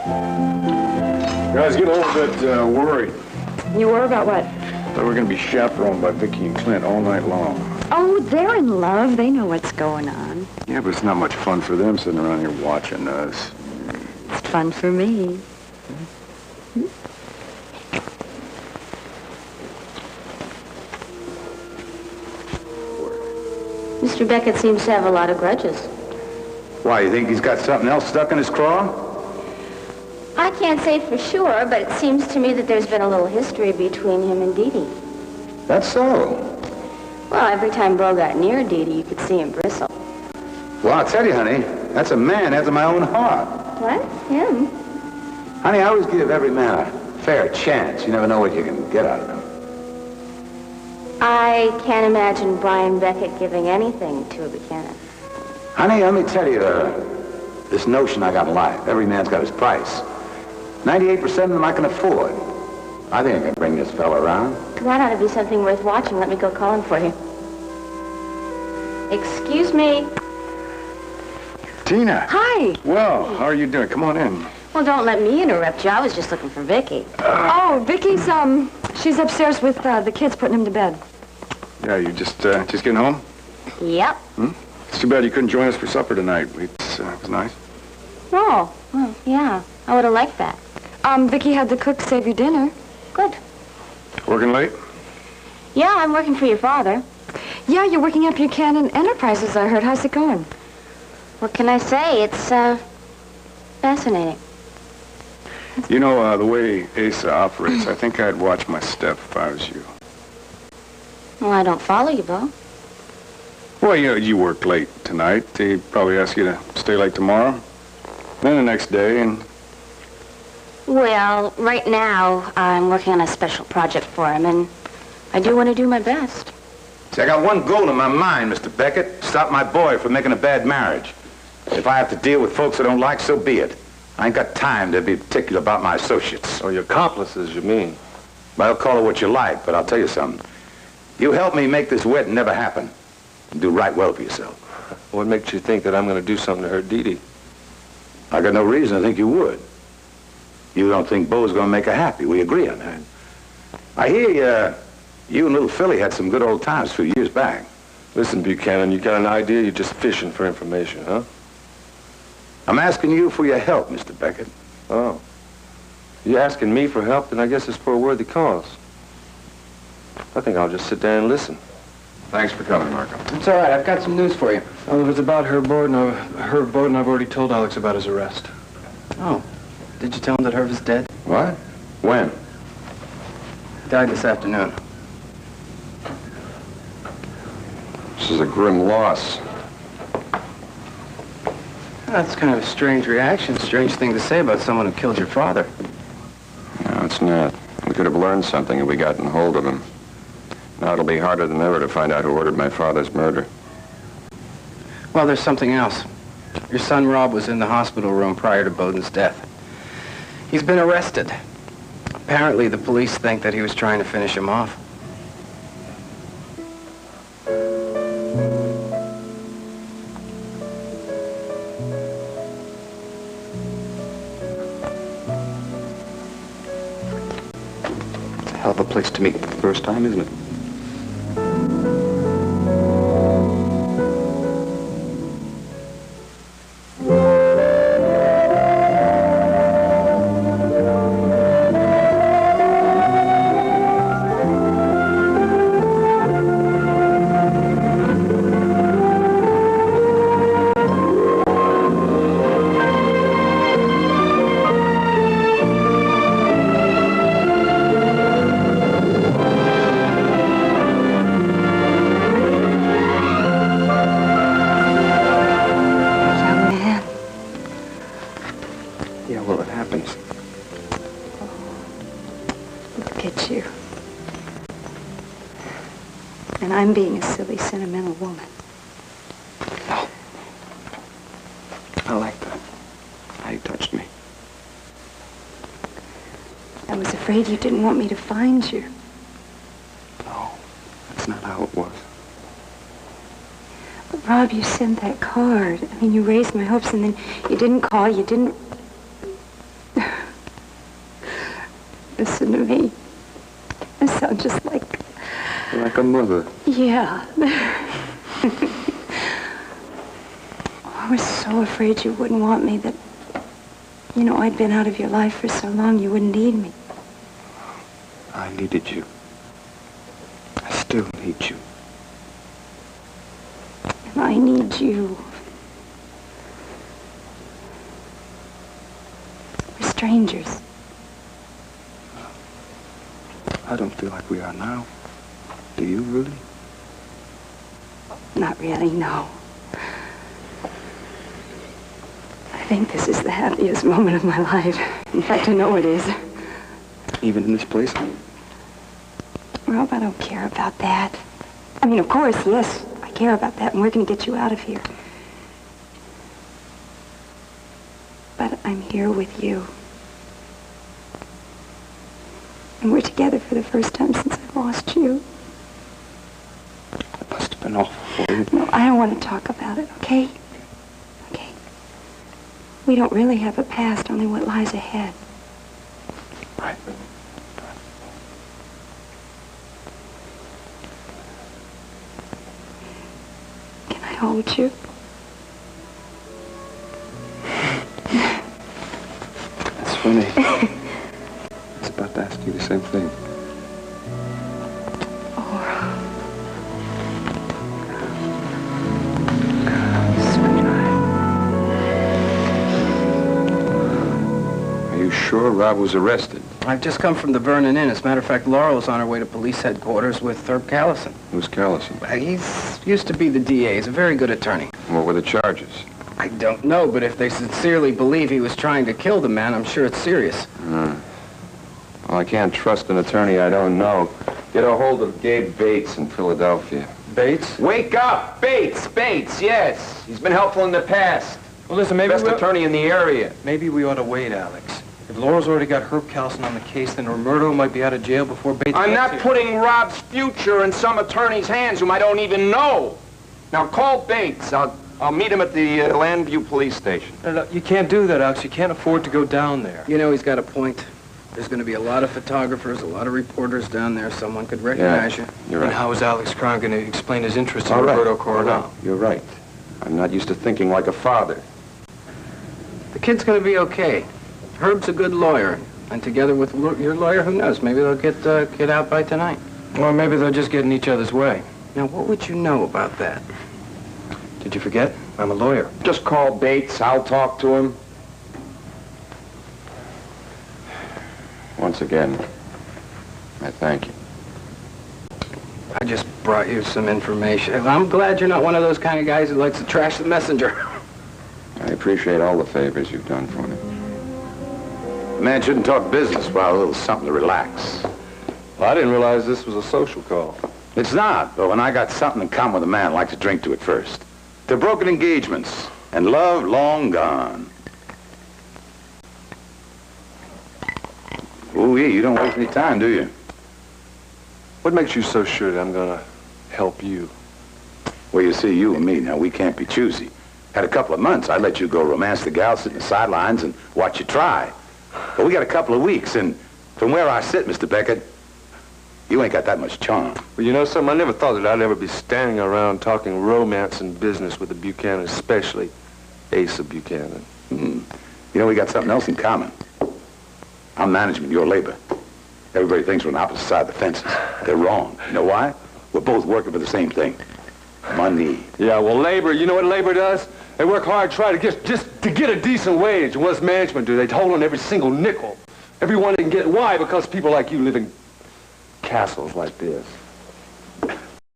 Guys, get a little bit worried. You were about what? That we're going to be chaperoned by Vicky and Clint all night long. Oh, they're in love. They know what's going on. Yeah, but it's not much fun for them sitting around here watching us. It's fun for me. Mr. Beckett seems to have a lot of grudges. Why, you think he's got something else stuck in his craw? I can't say for sure, but it seems to me that there's been a little history between him and Didi. That's so. Well, every time Bo got near Didi, you could see him bristle. Well, I'll tell you, honey, that's a man after my own heart. What? Him? Honey, I always give every man a fair chance. You never know what you can get out of him. I can't imagine Brian Beckett giving anything to a Buchanan. Honey, let me tell you, this notion I got in life, every man's got his price. 98% of them I can afford. I think I can bring this fella around. That ought to be something worth watching. Let me go call him for you. Excuse me. Tina. Hi. Well, how are you doing? Come on in. Well, don't let me interrupt you. I was just looking for Vicky. Oh, Vicky's, she's upstairs with the kids putting him to bed. Yeah, you just getting home? Yep. It's too bad you couldn't join us for supper tonight. It was nice. Oh, well, yeah. I would have liked that. Vicky had the cook save your dinner. Good. Working late? Yeah, I'm working for your father. Yeah, you're working at Buchanan Enterprises, I heard. How's it going? What can I say? It's, fascinating. You know, the way Asa operates, I think I'd watch my step if I was you. Well, I don't follow you, Bo. Well, you worked late tonight. They probably ask you to stay late tomorrow. Then the next day, and... Well, right now, I'm working on a special project for him, and I do want to do my best. See, I got one goal in my mind, Mr. Beckett. Stop my boy from making a bad marriage. If I have to deal with folks I don't like, so be it. I ain't got time to be particular about my associates. Or your accomplices, you mean? Well, call it what you like, but I'll tell you something. You help me make this wedding never happen. And do right well for yourself. What makes you think that I'm going to do something to hurt Didi? I got no reason to think you would. You don't think Bo's going to make her happy. We agree on that. I hear you and little Philly had some good old times a few years back. Listen, Buchanan, you got an idea? You're just fishing for information, huh? I'm asking you for your help, Mr. Beckett. Oh. You asking me for help? Then I guess it's for a worthy cause. I think I'll just sit there and listen. Thanks for coming, Marco. It's all right. I've got some news for you. Well, it was about Herb Bowden. Herb Bowden, I've already told Alex about his arrest. Oh. Did you tell him that Herb is dead? What? When? He died this afternoon. This is a grim loss. That's kind of a strange reaction. Strange thing to say about someone who killed your father. No, it's not. We could have learned something if we gotten hold of him. Now it'll be harder than ever to find out who ordered my father's murder. Well, there's something else. Your son Rob was in the hospital room prior to Bowden's death. He's been arrested. Apparently, the police think that he was trying to finish him off. It's a hell of a place to meet for the first time, isn't it? I'm being a silly, sentimental woman. No. I like that. How you touched me. I was afraid you didn't want me to find you. No, that's not how it was. But Rob, you sent that card. I mean, you raised my hopes, and then you didn't call, you didn't... listen to me. I sound just like... Like a mother. Yeah. I was so afraid you wouldn't want me that... You know, I'd been out of your life for so long you wouldn't need me. I needed you. I still need you. And I need you. We're strangers. I don't feel like we are now. Do you really? Not really, no. I think this is the happiest moment of my life. In fact, I know it is. Even in this place? Rob, I don't care about that. I mean, of course, yes, I care about that, and we're going to get you out of here. But I'm here with you. And we're together for the first time since I've lost you. It must have been awful for you. No, I don't want to talk about it, okay? Okay. We don't really have a past, only what lies ahead. Right. Can I hold you? That's funny. I was about to ask you the same thing. Are you sure Rob was arrested? I've just come from the Vernon Inn. As a matter of fact, Laurel's on her way to police headquarters with Herb Callison. Who's Callison? He's used to be the DA. He's a very good attorney. What were the charges? I don't know, but if they sincerely believe he was trying to kill the man, I'm sure it's serious. Well, I can't trust an attorney I don't know. Get a hold of Gabe Bates in Philadelphia. Bates? Wake up! Bates! Bates, yes. He's been helpful in the past. Well, listen, maybe Best attorney in the area. maybe we ought to wait, Alex. If Laurel's already got Herb Callison on the case, then Roberto might be out of jail before Bates I'm gets not here. putting Rob's future in some attorney's hands whom I don't even know. Now call Bates. I'll meet him at the Landview police station. No, you can't do that, Alex. You can't afford to go down there. You know, he's got a point. There's going to be a lot of photographers, a lot of reporters down there. Someone could recognize you. You're And right. how is Alex Crown going to explain his interest in All right. Roberto Coronel? You're right. I'm not used to thinking like a father. The kid's going to be okay. Herb's a good lawyer. And together with your lawyer, who knows? Maybe they'll get out by tonight. Or maybe they'll just get in each other's way. Now, what would you know about that? Did you forget? I'm a lawyer. Just call Bates. I'll talk to him. Once again, I thank you. I just brought you some information. I'm glad you're not one of those kind of guys who likes to trash the messenger. I appreciate all the favors you've done for me. A man shouldn't talk business while a little something to relax. Well, I didn't realize this was a social call. It's not, but when I got something in common with a man, I like to drink to it first. They're broken engagements, and love long gone. Ooh, yeah, you don't waste any time, do you? What makes you so sure that I'm gonna help you? Well, you see, you and me, now, we can't be choosy. Had a couple of months, I'd let you go romance the gal, sit in the sidelines, and watch you try. But we got a couple of weeks, and from where I sit, Mr. Beckett, you ain't got that much charm. Well, you know something? I never thought that I'd ever be standing around talking romance and business with a Buchanan, especially Asa Buchanan. You know, we got something else in common. I'm management, you're labor. Everybody thinks we're on opposite side of the fences. They're wrong. You know why? We're both working for the same thing. Money. Yeah, well, labor, you know what labor does? They work hard to try to get a decent wage. And what does management do? They hold on every single nickel. Everyone can get, why? Because people like you live in castles like this.